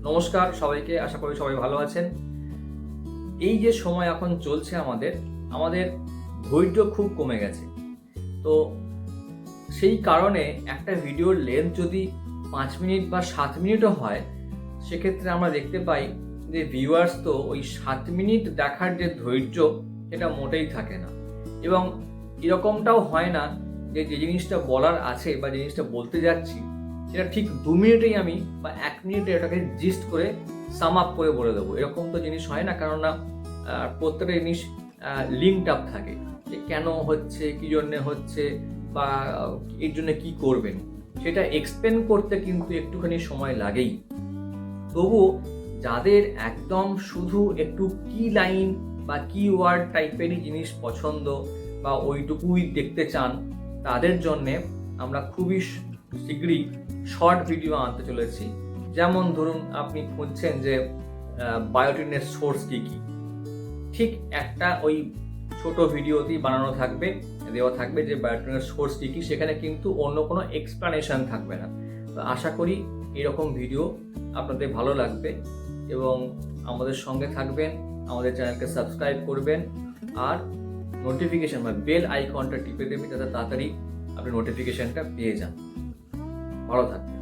নমস্কার সবাইকে, আশা করি সবাই ভালো আছেন। এই যে সময় এখন চলছে আমাদের ধৈর্য খুব কমে গেছে। তো সেই কারণে একটা ভিডিওর লেন্থ যদি 5 মিনিট বা 7 মিনিটও হয়, সেক্ষেত্রে আমরা দেখতে পাই যে ভিউয়ার্স তো ওই 7 মিনিট দেখার যে ধৈর্য সেটা মোটেই থাকে না। এবং এরকমটাও হয় না যে যে জিনিসটা বলার আছে বা যে জিনিসটা বলতে যাচ্ছি সেটা ঠিক 2 মিনিটেই আমি বা 1 মিনিটে এটাকে জিস্ট করে সাম আপ করে বলে দেবো। এরকম তো জিনিস হয় না, কেননা প্রত্যেকটা জিনিস লিঙ্কড আপ থাকে যে কেন হচ্ছে, কি জন্যে হচ্ছে, বা এর জন্য কি করবেন সেটা এক্সপ্লেন করতে কিন্তু একটুখানি সময় লাগেই। তবু যাদের একদম শুধু একটু কি লাইন বা কি ওয়ার্ড টাইপেরই জিনিস পছন্দ বা ওইটুকুই দেখতে চান, তাদের জন্যে আমরা খুবই শীঘ্রই শর্ট ভিডিও আনতে চলেছি। যেমন ধরুন, আপনি খুঁজছেন যে বায়োটিনের সোর্স কী কী, ঠিক একটা ওই ছোট ভিডিওতেই বানানো থাকবে, দেওয়া থাকবে যে বায়োটিনের সোর্স কী কী, সেখানে কিন্তু অন্য কোনো এক্সপ্লানেশন থাকবে না। তো আশা করি এরকম ভিডিও আপনাদের ভালো লাগবে এবং আমাদের সঙ্গে থাকবেন, আমাদের চ্যানেলকে সাবস্ক্রাইব করবেন আর নোটিফিকেশন বা বেল আইকনটা টিপে দেবেন যাতে তাড়াতাড়ি আপনি নোটিফিকেশনটা পেয়ে যান। ভালো থাকবেন।